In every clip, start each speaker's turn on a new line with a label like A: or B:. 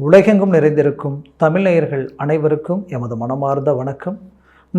A: உலகெங்கும் நிறைந்திருக்கும் தமிழ் நேயர்கள் அனைவருக்கும் எமது மனமார்ந்த வணக்கம்.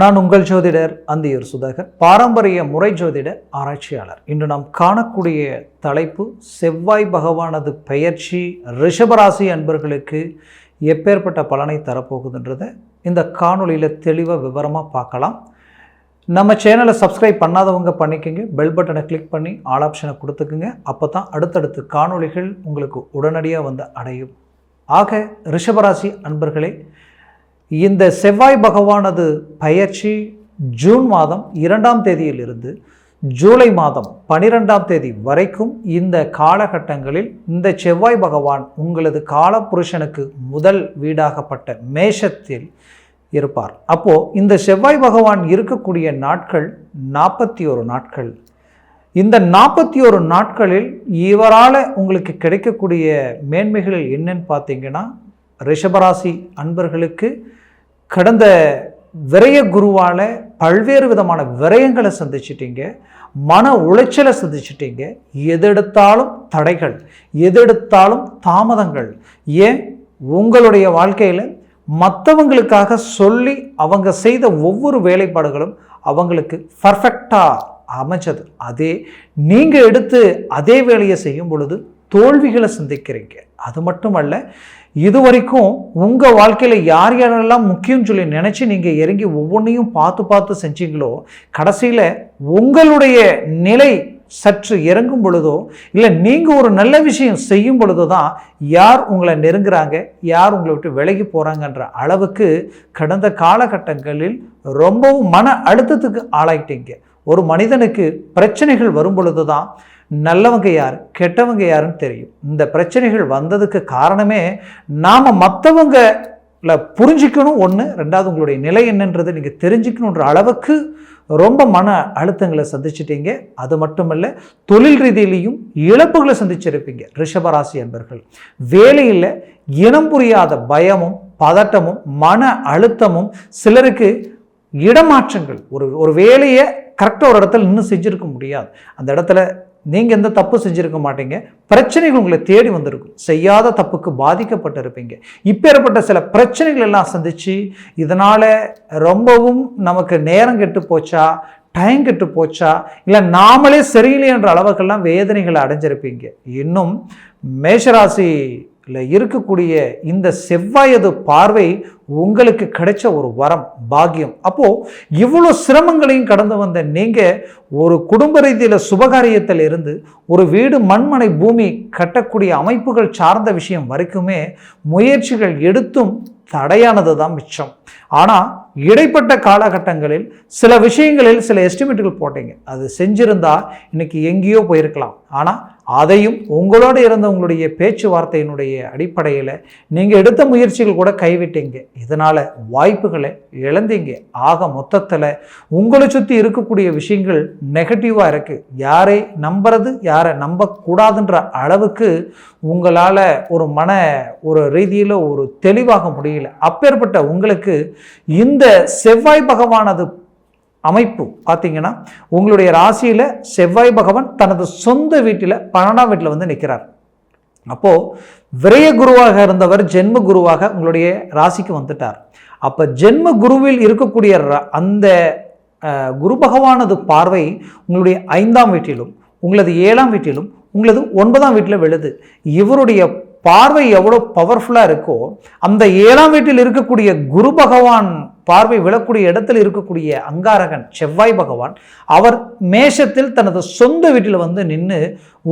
A: நான் உங்கள் ஜோதிடர் அந்தியூர் சுதாகர், பாரம்பரிய முறை ஜோதிட ஆராய்ச்சியாளர். இன்று நாம் காணக்கூடிய தலைப்பு செவ்வாய் பகவானது பெயர்ச்சி ரிஷபராசி அன்பர்களுக்கு எப்பேற்பட்ட பலனை தரப்போகுதுன்றதை இந்த காணொலியில் தெளிவாக விவரமாக பார்க்கலாம். நம்ம சேனலை சப்ஸ்கிரைப் பண்ணாதவங்க பண்ணிக்கோங்க, பெல் பட்டனை கிளிக் பண்ணி ஆல் ஆப்ஷனை கொடுத்துக்குங்க. அப்போ தான் அடுத்தடுத்து காணொலிகள் உங்களுக்கு உடனடியாக வந்து அடையும். ஆக ரிஷபராசி அன்பர்களே, இந்த செவ்வாய் பகவானது பெயர்ச்சி ஜூன் மாதம் 2ஆம் தேதியிலிருந்து ஜூலை மாதம் 12ஆம் தேதி வரைக்கும் இந்த காலகட்டங்களில் இந்த செவ்வாய் பகவான் உங்களது காலபுருஷனுக்கு முதல் வீடாகப்பட்ட மேஷத்தில் இருப்பார். அப்போது இந்த செவ்வாய் பகவான் இருக்கக்கூடிய நாட்கள் 41 நாட்கள். இந்த 41 நாட்களில் இவரால் உங்களுக்கு கிடைக்கக்கூடிய மேன்மைகள் என்னன்னு பார்த்தீங்கன்னா, ரிஷபராசி அன்பர்களுக்கு கடந்த விரய குருவால் பல்வேறு விதமான விரயங்களை சந்திச்சிட்டீங்க, மன உளைச்சலை சந்திச்சிட்டீங்க. எதெடுத்தாலும் தடைகள், எதெடுத்தாலும் தாமதங்கள். ஏன் உங்களுடைய வாழ்க்கையில் மற்றவங்களுக்காக சொல்லி அவங்க செய்த ஒவ்வொரு வேலைப்பாடுகளும் அவங்களுக்கு பர்ஃபெக்டாக அமைச்சது. அதே நீங்கள் எடுத்து அதே வேலையை செய்யும் பொழுது தோல்விகளை சந்திக்கிறீங்க. அது மட்டுமல்ல, இதுவரைக்கும் உங்கள் வாழ்க்கையில் யார் யாரெல்லாம் முக்கியம்னு சொல்லி நினச்சி நீங்கள் இறங்கி ஒவ்வொன்றையும் பார்த்து செஞ்சீங்களோ, கடைசியில் உங்களுடைய நிலை சற்று இறங்கும் பொழுதோ, இல்லை நீங்கள் ஒரு நல்ல விஷயம் செய்யும் பொழுதோ தான் யார் உங்களை நெருங்குறாங்க, யார் உங்களை விட்டு விலகி போகிறாங்கன்ற அளவுக்கு கடந்த காலகட்டங்களில் ரொம்பவும் மன அழுத்தத்துக்கு ஆளாயிட்டீங்க. ஒரு மனிதனுக்கு பிரச்சனைகள் வரும் பொழுது தான் நல்லவங்க யார் கெட்டவங்க யாருன்னு தெரியும். இந்த பிரச்சனைகள் வந்ததுக்கு காரணமே நாம் மற்றவங்கள புரிஞ்சிக்கணும் ஒன்று, ரெண்டாவது உங்களுடைய நிலை என்னன்றதை நீங்கள் தெரிஞ்சுக்கணுன்ற அளவுக்கு ரொம்ப மன அழுத்தங்களை சந்திச்சிட்டீங்க. அது மட்டுமல்ல, தொழில் ரீதியிலையும் இழப்புகளை சந்திச்சிருப்பீங்க. ரிஷபராசி அன்பர்கள் வேலையில் இனம் புரியாத பயமும் பதட்டமும் மன அழுத்தமும், சிலருக்கு இடமாற்றங்கள், ஒரு வேலையை கரெக்டாக ஒரு இடத்துல இன்னும் செஞ்சுருக்க முடியாது. அந்த இடத்துல நீங்கள் எந்த தப்பு செஞ்சுருக்க மாட்டீங்க, பிரச்சனைகள் உங்களை தேடி வந்திருக்கும், செய்யாத தப்புக்கு பாதிக்கப்பட்டிருப்பீங்க. இப்பேற்பட்ட சில பிரச்சனைகள் எல்லாம் சந்தித்து இதனால் ரொம்பவும் நமக்கு நேரம் கெட்டு போச்சா, டைம் கெட்டு போச்சா, இல்லை நாமளே சரியில்லை என்ற அளவுக்கெல்லாம் வேதனைகளை அடைஞ்சிருப்பீங்க. இன்னும் மேஷராசியில் இருக்கக்கூடிய இந்த செவ்வாயது பார்வை உங்களுக்கு கிடைச்ச ஒரு வரம், பாக்கியம். அப்போது இவ்வளோ சிரமங்களையும் கடந்து வந்த நீங்கள் ஒரு குடும்ப ரீதியில் சுபகாரியத்தில் இருந்து ஒரு வீடு மண்மனை பூமி கட்டக்கூடிய அமைப்புகள் சார்ந்த விஷயம் வரைக்குமே முயற்சிகள் எடுத்தும் தடையானது தான் மிச்சம். ஆனால் இடைப்பட்ட காலகட்டங்களில் சில விஷயங்களில் சில எஸ்டிமேட்டுகள் போட்டீங்க, அது செஞ்சிருந்தா இன்னைக்கு எங்கேயோ போயிருக்கலாம். ஆனால் அதையும் உங்களோடு இருந்த உங்களுடைய பேச்சுவார்த்தையினுடைய அடிப்படையில் நீங்கள் எடுத்த முயற்சிகள் கூட கைவிட்டீங்க. இதனால் வாய்ப்புகளை இழந்தீங்க. ஆக மொத்தத்தில் உங்களை சுற்றி இருக்கக்கூடிய விஷயங்கள் நெகட்டிவாக இருக்குது. யாரை நம்புறது யாரை நம்பக்கூடாதுன்ற அளவுக்கு உங்களால் ஒரு ரீதியில் ஒரு தெளிவாக முடியல. அப்பேற்பட்ட உங்களுக்கு இந்த செவ்வாய் பகவானது அமைப்பு பார்த்தீங்கன்னா, உங்களுடைய ராசியில் செவ்வாய் பகவான் தனது சொந்த வீட்டில் 12ஆம் வீட்டில் வந்து நிற்கிறார். அப்போது விரய குருவாக இருந்தவர் ஜென்ம குருவாக உங்களுடைய ராசிக்கு வந்துட்டார். அப்போ ஜென்ம குருவில் இருக்கக்கூடிய அந்த குரு பகவானது பார்வை உங்களுடைய 5ஆம் வீட்டிலும் உங்களது 7ஆம் வீட்டிலும் உங்களது 9ஆம் வீட்டில் விழுது. இவருடைய பார்வை எவ்வளோ பவர்ஃபுல்லாக இருக்கோ, அந்த 7ஆம் வீட்டில் இருக்கக்கூடிய குரு பகவான் பார்வை விழக்கூடிய இடத்தில் இருக்கக்கூடிய அங்காரகன் செவ்வாய் பகவான் அவர் மேஷத்தில் தனது சொந்த வீட்டில் வந்து நின்று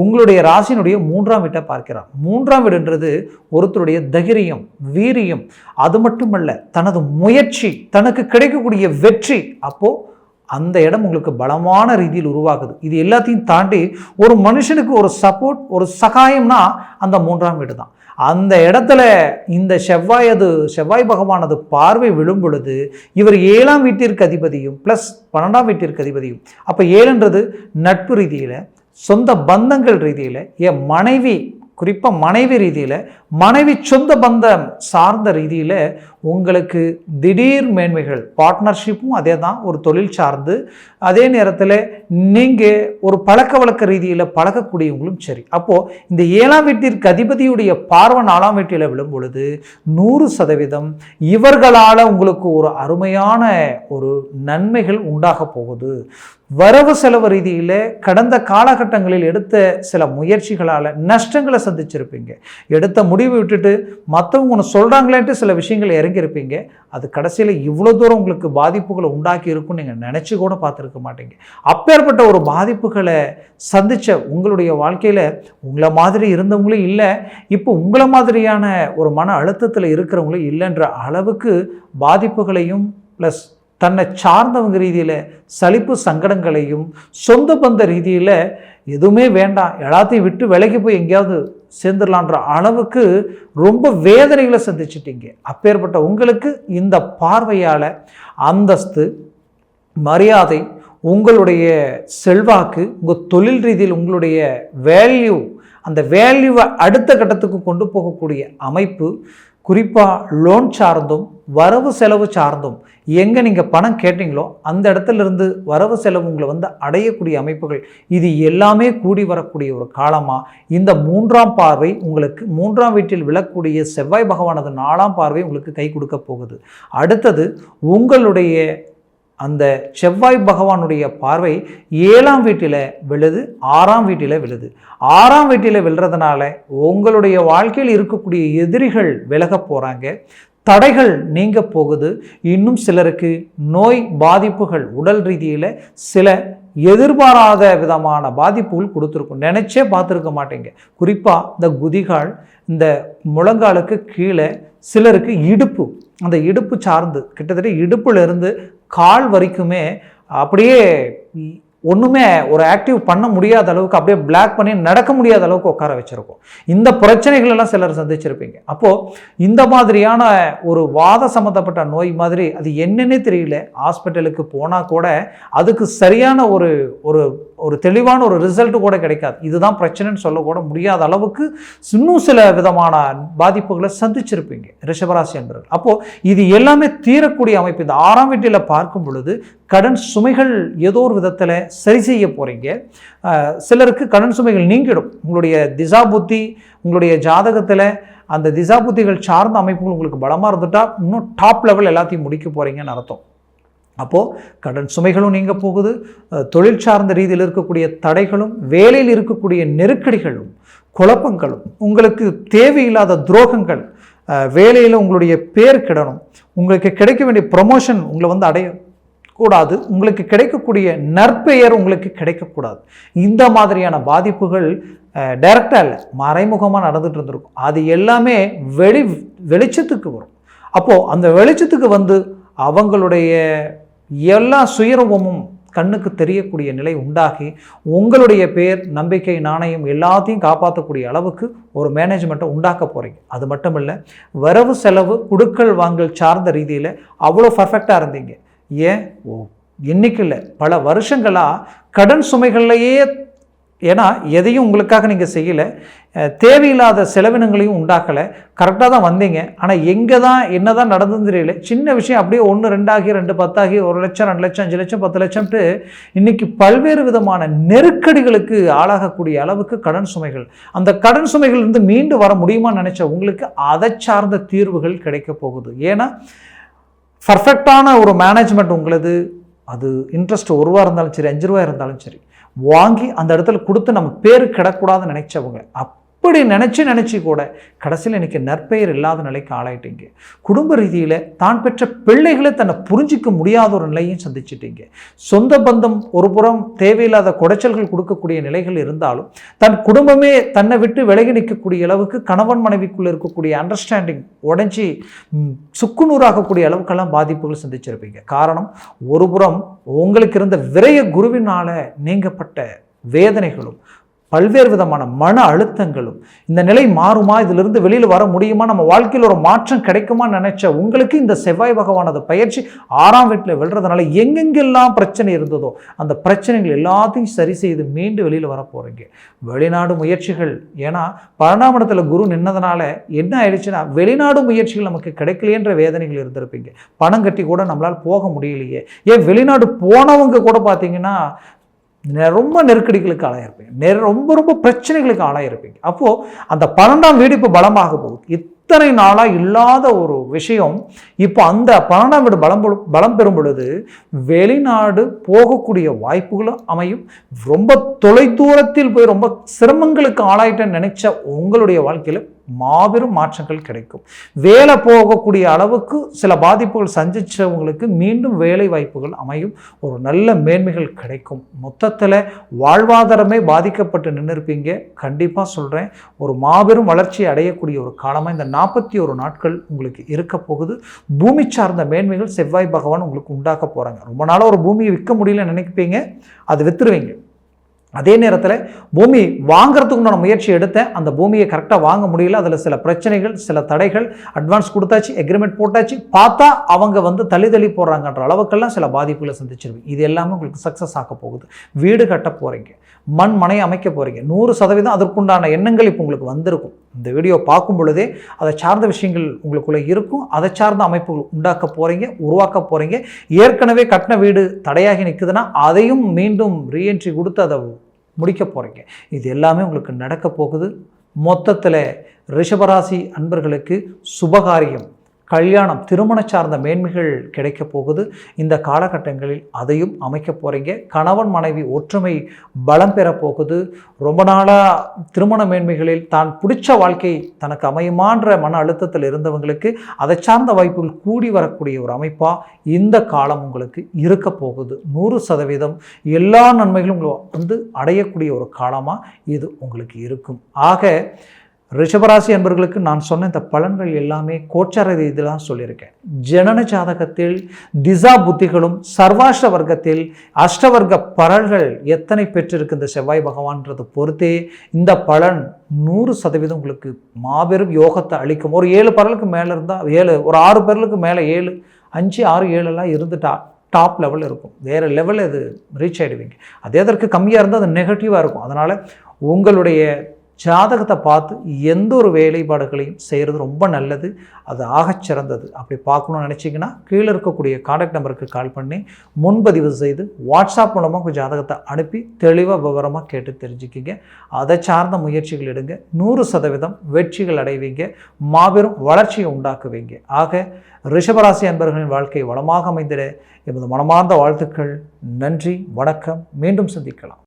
A: உங்களுடைய ராசியினுடைய 3ஆம் வீட்டை பார்க்கிறார். 3ஆம் வீடுன்றது ஒருத்தருடைய தைரியம், வீரியம், அது மட்டுமல்ல தனது முயற்சி, தனக்கு கிடைக்கக்கூடிய வெற்றி. அப்போது அந்த இடம் உங்களுக்கு பலமான ரீதியில் உருவாகுது. இது எல்லாத்தையும் தாண்டி ஒரு மனுஷனுக்கு ஒரு சப்போர்ட், ஒரு சகாயம்னா அந்த 3ஆம் வீடு தான். அந்த இடத்துல இந்த செவ்வாய் பகவானது பார்வை விழும் பொழுது இவர் 7ஆம் வீட்டிற்கு அதிபதியும் ப்ளஸ் 12ஆம் வீட்டிற்கு அதிபதியும். அப்போ 7ன்றது நட்பு ரீதியில், சொந்த பந்தங்கள் ரீதியில், என் மனைவி குறிப்பாக மனைவி ரீதியில், மனைவி சொந்த பந்தம் சார்ந்த ரீதியில் உங்களுக்கு திடீர் மேன்மைகள், பார்ட்னர்ஷிப்பும் அதே தான், ஒரு தொழில் சார்ந்து, அதே நேரத்தில் நீங்கள் ஒரு பழக்க வழக்க ரீதியில் பழகக்கூடியவங்களும் சரி. அப்போது இந்த 7ஆம் வீட்டிற்கு அதிபதியுடைய பார்வை 4ஆம் வீட்டில் விழும் பொழுது 100% இவர்களால் உங்களுக்கு ஒரு அருமையான ஒரு நன்மைகள் உண்டாக போகுது. வரவு செலவு ரீதியில் கடந்த காலகட்டங்களில் எடுத்த சில முயற்சிகளால் நஷ்டங்களை சந்திச்சிருப்பீங்க. எடுத்த முடிவு விட்டுட்டு மற்றவங்க ஒன்று சொல்கிறாங்களேன்ட்டு சில விஷயங்கள் இறங்கியிருப்பீங்க. அது கடைசியில் இவ்வளோ தூரம் உங்களுக்கு பாதிப்புகளை உண்டாக்கி இருக்கும்னு நீங்கள் நினச்சி கூட பார்த்துருக்க மாட்டீங்க. அப்பேற்பட்ட ஒரு பாதிப்புகளை சந்தித்த உங்களுடைய வாழ்க்கையில் உங்களை மாதிரி இருந்தவங்களும் இல்லை, இப்போ உங்களை மாதிரியான ஒரு மன அழுத்தத்தில் இருக்கிறவங்களும் இல்லைன்ற அளவுக்கு பாதிப்புகளையும் ப்ளஸ் தன்னை சார்ந்தவங்க ரீதியில் சலிப்பு சங்கடங்களையும், சொந்த பந்த ரீதியில் எதுவுமே வேண்டாம் எல்லாத்தையும் விட்டு விலகி போய் எங்கேயாவது சேர்ந்துடலான்ற அளவுக்கு ரொம்ப வேதனைகளை சந்திச்சிட்டீங்க. அப்பேற்பட்ட உங்களுக்கு இந்த பார்வையால் அந்தஸ்து, மரியாதை, உங்களுடைய செல்வாக்கு, உங்கள் தொழில் ரீதியில் உங்களுடைய வேல்யூ, அந்த வேல்யூவை அடுத்த கட்டத்துக்கு கொண்டு போகக்கூடிய அமைப்பு, குறிப்பாக லோன் சார்ந்தும் வரவு செலவு சார்ந்தும் எங்கே நீங்கள் பணம் கேட்டீங்களோ அந்த இடத்துல இருந்து வரவு செலவு உங்களை அடையக்கூடிய அமைப்புகள், இது எல்லாமே கூடி வரக்கூடிய ஒரு காலமாக இந்த 3ஆம் பார்வை உங்களுக்கு 3ஆம் வீட்டில் விழக்கூடிய செவ்வாய் பகவானது 4ஆம் பார்வை உங்களுக்கு கை கொடுக்க போகுது. அடுத்தது உங்களுடைய அந்த செவ்வாய் பகவானுடைய பார்வை 7ஆம் வீட்டில் விழுது, 6ஆம் வீட்டில் விழுது. 6ஆம் வீட்டில் விழுறதுனால உங்களுடைய வாழ்க்கையில் இருக்கக்கூடிய எதிரிகள் விலக போகிறாங்க, தடைகள் நீங்க போகுது. இன்னும் சிலருக்கு நோய் பாதிப்புகள், உடல் ரீதியில் சில எதிர்பாராத விதமான பாதிப்புகள் கொடுத்துருக்கும், நினைச்சே பார்த்துருக்க மாட்டீங்க. குறிப்பாக இந்த குதிகால், இந்த முழங்காலுக்கு கீழே சிலருக்கு இடுப்பு, அந்த இடுப்பு சார்ந்து கிட்டத்தட்ட இடுப்புலேருந்து கால் வரைக்குமே அப்படியே ஒன்றுமே ஒரு ஆக்டிவ் பண்ண முடியாத அளவுக்கு அப்படியே பிளாக் பண்ணி நடக்க முடியாத அளவுக்கு உட்கார வச்சுருக்கோம். இந்த பிரச்சனைகள் எல்லாம் சிலர் சந்திச்சிருப்பீங்க. அப்போது இந்த மாதிரியான ஒரு வாத சம்மந்தப்பட்ட நோய் மாதிரி அது என்னன்னே தெரியல, ஹாஸ்பிட்டலுக்கு போனால் கூட அதுக்கு சரியான ஒரு ஒரு ஒரு தெளிவான ஒரு ரிசல்ட் கூட கிடைக்காது. இதுதான் பிரச்சனைன்னு சொல்லக்கூட முடியாத அளவுக்கு இன்னும் சில விதமான பாதிப்புகளை சந்திச்சிருப்பீங்க ரிஷபராசி என்பவர்கள். அப்போது இது எல்லாமே தீரக்கூடிய அமைப்பு இந்த 6ஆம் வீட்டில் பார்க்கும் பொழுது கடன் சுமைகள் ஏதோ ஒரு விதத்தில் சரி செய்ய போகிறீங்க. சிலருக்கு கடன் சுமைகள் நீங்கிடும். உங்களுடைய திசா புத்தி, உங்களுடைய ஜாதகத்தில் அந்த திசா புத்திகள் சார்ந்த அமைப்புகள் உங்களுக்கு பலமாக இருந்துட்டா இன்னும் டாப் லெவல் எல்லாத்தையும் முடிக்க போகிறீங்கன்னு அர்த்தம். அப்போது கடன் சுமைகளும் நீங்க போகுது, தொழில் சார்ந்த ரீதியில் இருக்கக்கூடிய தடைகளும், வேலையில் இருக்கக்கூடிய நெருக்கடிகளும், குழப்பங்களும், உங்களுக்கு தேவையில்லாத துரோகங்கள், வேலையில் உங்களுடைய பேர் கிடணும், உங்களுக்கு கிடைக்க வேண்டிய ப்ரமோஷன் உங்களை அடைய கூடாது, உங்களுக்கு கிடைக்கக்கூடிய நற்பெயர் உங்களுக்கு கிடைக்கக்கூடாது. இந்த மாதிரியான பாதிப்புகள் டைரக்டாக இல்லை, மறைமுகமாக நடந்துட்டு இருந்திருக்கும். அது எல்லாமே வெளிச்சத்துக்கு வரும். அப்போது அந்த வெளிச்சத்துக்கு அவங்களுடைய எல்லா சுயரூபமும் கண்ணுக்கு தெரியக்கூடிய நிலை உண்டாகி உங்களுடைய பேர், நம்பிக்கை, நாணயம் எல்லாத்தையும் காப்பாற்றக்கூடிய அளவுக்கு ஒரு மேனேஜ்மெண்ட்டை உண்டாக்க போகிறீங்க. அது மட்டும் இல்லை, வரவு செலவு கொடுக்கல் வாங்கல் சார்ந்த ரீதியில் அவ்வளோ பர்ஃபெக்டாக இருந்தீங்க. ஏன் இன்னைக்கு இல்லை, பல வருஷங்களாக கடன் சுமைகள்லையே, ஏன்னா எதையும் உங்களுக்காக நீங்கள் செய்யலை, தேவையில்லாத செலவினங்களையும் உண்டாக்கலை, கரெக்டாக தான் வந்தீங்க. ஆனால் எங்கே தான் என்ன தான் நடந்ததுன்னு தெரியல, சின்ன விஷயம் அப்படியே 1 2 ஆகி 2 10 ஆகி 1 லட்சம் 2 லட்சம் 5 லட்சம் 10 லட்சம்ட்டு இன்னைக்கு பல்வேறு விதமான நெருக்கடிகளுக்கு ஆளாகக்கூடிய அளவுக்கு கடன் சுமைகள். அந்த கடன் சுமைகள் இருந்து மீண்டு வர முடியுமான்னு நினைச்ச உங்களுக்கு அதை சார்ந்த தீர்வுகள் கிடைக்க போகுது. ஏன்னா பர்ஃபெக்டான ஒரு மேனேஜ்மெண்ட் உங்களது, அது இன்ட்ரெஸ்ட் 1 ரூபா இருந்தாலும் சரி 5 ரூபா இருந்தாலும் சரி வாங்கி அந்த இடத்துல கொடுத்து நம்ம பேர் கிடக்கூடாதுன்னு நினைச்சவங்க அப்படி நினச்சி கூட கடைசியில் இன்றைக்கி நற்பெயர் இல்லாத நிலைக்கு ஆளாயிட்டீங்க. குடும்ப ரீதியில் தான் பெற்ற பிள்ளைகளை தன்னை புரிஞ்சிக்க முடியாத ஒரு நிலையும் சந்திச்சிட்டீங்க. சொந்த பந்தம் ஒரு புறம் தேவையில்லாத குடைச்சல்கள் கொடுக்கக்கூடிய நிலைகள் இருந்தாலும் தன் குடும்பமே தன்னை விட்டு விலகி நிற்கக்கூடிய அளவுக்கு கணவன் மனைவிக்குள்ளே இருக்கக்கூடிய அண்டர்ஸ்டாண்டிங் உடைஞ்சி சுக்குநூறாகக்கூடிய அளவுக்கெல்லாம் பாதிப்புகள் சந்திச்சிருப்பீங்க. காரணம், ஒரு புறம் உங்களுக்கு இருந்த விரய குருவினால் நீங்கப்பட்ட வேதனைகளும் பல்வேறு விதமான மன அழுத்தங்களும், இந்த நிலை மாறுமா, இதிலிருந்து வெளியில் வர முடியுமா, நம்ம வாழ்க்கையில் ஒரு மாற்றம் கிடைக்குமான்னு நினைச்ச உங்களுக்கு இந்த செவ்வாய் பகவானது பயிற்சி 6ஆம் வீட்டில் வெல்றதுனால எங்கெங்கெல்லாம் பிரச்சனை இருந்ததோ அந்த பிரச்சனைகள் எல்லாத்தையும் சரி செய்து மீண்டு வெளியில் வர போகிறீங்க. வெளிநாடு முயற்சிகள், ஏன்னா 12ஆம் இடத்துல குரு நின்னதுனால என்ன ஆயிடுச்சுன்னா வெளிநாடு முயற்சிகள் நமக்கு கிடைக்கலையன்ற வேதனைகள் இருந்திருப்பீங்க. பணம் கட்டி கூட நம்மளால் போக முடியலையே. ஏன் வெளிநாடு போனவங்க கூட பார்த்தீங்கன்னா ரொம்ப நெருக்கடிகளுக்கு ஆளாயிருப்பீங்க, ரொம்ப பிரச்சனைகளுக்கு ஆளாயிருப்பீங்க. அப்போது அந்த 12ஆம் வீடு இப்போ பலமாக போகுது. இத்தனை நாளாக இல்லாத ஒரு விஷயம் இப்போ அந்த 12ஆம் வீடு பலம் பெறும் பொழுது வெளிநாடு போகக்கூடிய வாய்ப்புகளும் அமையும். ரொம்ப தொலைதூரத்தில் போய் ரொம்ப சிரமங்களுக்கு ஆளாயிட்டேன்னு நினைச்ச உங்களுடைய வாழ்க்கையில் மாபெரும் மாற்றங்கள் கிடைக்கும். வேலை போகக்கூடிய அளவுக்கு சில பாதிப்புகள் சந்திச்சவங்களுக்கு மீண்டும் வேலை வாய்ப்புகள் அமையும். ஒரு நல்ல மேன்மைகள் கிடைக்கும். மொத்தத்தில் வாழ்வாதாரமே பாதிக்கப்பட்டு நின்றுருப்பீங்க. கண்டிப்பாக சொல்கிறேன், ஒரு மாபெரும் வளர்ச்சி அடையக்கூடிய ஒரு காலமாக இந்த 41 நாட்கள் உங்களுக்கு இருக்க போகுது. பூமி சார்ந்த மேன்மைகள் செவ்வாய் பகவான் உங்களுக்கு உண்டாக்க போகிறாங்க. ரொம்ப நாளாக ஒரு பூமியை விற்க முடியலன்னு நினைப்பீங்க, அது விற்றுருவீங்க. அதே நேரத்தில் பூமி வாங்கிறதுக்கு நான் முயற்சி எடுத்தேன், அந்த பூமியை கரெக்டாக வாங்க முடியல, அதில் சில பிரச்சனைகள், சில தடைகள், அட்வான்ஸ் கொடுத்தாச்சு, எக்ரிமெண்ட் போட்டாச்சு, பார்த்தா அவங்க தள்ளி போடுறாங்கன்ற அளவுக்கெல்லாம் சில பாதிப்புகளை சந்திச்சிருவீங்க. இது எல்லாமே உங்களுக்கு சக்ஸஸ் ஆக போகுது. வீடு கட்ட போகிறீங்க, மனை அமைக்க போகிறீங்க. 100% அதற்குண்டான எண்ணங்கள் இப்போ உங்களுக்கு வந்திருக்கும். இந்த வீடியோ பார்க்கும் பொழுதே அதை சார்ந்த விஷயங்கள் உங்களுக்குள்ளே இருக்கும். அதை சார்ந்த அமைப்புகள் உண்டாக்க போகிறீங்க, உருவாக்க போகிறீங்க. ஏற்கனவே கட்டின வீடு தடையாகி நிற்குதுன்னா அதையும் மீண்டும் ரீஎன்ட்ரி கொடுத்து அதை முடிக்க போகிறீங்க. இது எல்லாமே உங்களுக்கு நடக்க போகுது. மொத்தத்தில் ரிஷபராசி அன்பர்களுக்கு சுபகாரியம், கல்யாணம், திருமண சார்ந்த மேன்மைகள் கிடைக்க போகுது. இந்த காலகட்டங்களில் அதையும் அமைக்க போகிறீங்க. கணவன் மனைவி ஒற்றுமை பலம் பெற போகுது. ரொம்ப நாளாக திருமண மேன்மைகளில் தான் பிடிச்ச வாழ்க்கை தனக்கு அமையுமான்ற மன அழுத்தத்தில் இருந்தவங்களுக்கு அதை சார்ந்த வாய்ப்புகள் கூடி வரக்கூடிய ஒரு அமைப்பாக இந்த காலம் உங்களுக்கு இருக்க போகுது. 100% எல்லா நன்மைகளும் உங்களை அடையக்கூடிய ஒரு காலமாக இது உங்களுக்கு இருக்கும். ஆக ரிஷபராசி அன்பர்களுக்கு நான் சொன்ன இந்த பலன்கள் எல்லாமே கோச்சார ரீதியில்தான் சொல்லியிருக்கேன். ஜனன ஜாதகத்தில் திசா புத்திகளும் சர்வாஷ்ட வர்க்கத்தில் அஷ்டவர்க்க பலன்கள் எத்தனை பெற்றிருக்கு இந்த செவ்வாய் பகவான்ன்றதை பொறுத்தே இந்த பலன் 100% உங்களுக்கு மாபெரும் யோகத்தை அளிக்கும். ஒரு 7 பரலுக்கு மேலே இருந்தால் 7, ஒரு 6 பரலுக்கு மேலே 7, 5, 6, 7 இருந்துட்டா டாப் லெவலில் இருக்கும். வேறு லெவலில் இது ரீச் ஆகிடுவீங்க. அதே அதற்கு கம்மியாக இருந்தால் அது நெகட்டிவாக இருக்கும். அதனால் உங்களுடைய ஜாதகத்தை பார்த்து எந்த ஒரு வேலைப்பாடுகளையும் செய்கிறது ரொம்ப நல்லது. அது ஆகச்சிறந்தது. அப்படி பார்க்கணும்னு நினச்சிங்கன்னா கீழே இருக்கக்கூடிய கான்டாக்ட் நம்பருக்கு கால் பண்ணி முன்பதிவு செய்து வாட்ஸ்அப் மூலமாக உங்கள் ஜாதகத்தை அனுப்பி தெளிவாக விவரமாக கேட்டு தெரிஞ்சுக்கிங்க. அதை சார்ந்த முயற்சிகள் எடுங்க. 100% வெற்றிகள் அடைவீங்க. மாபெரும் வளர்ச்சியை உண்டாக்குவீங்க. ஆக ரிஷபராசி அன்பர்களின் வாழ்க்கை வளமாக அமைந்திட எமது மனமார்ந்த வாழ்த்துக்கள். நன்றி, வணக்கம். மீண்டும் சந்திக்கலாம்.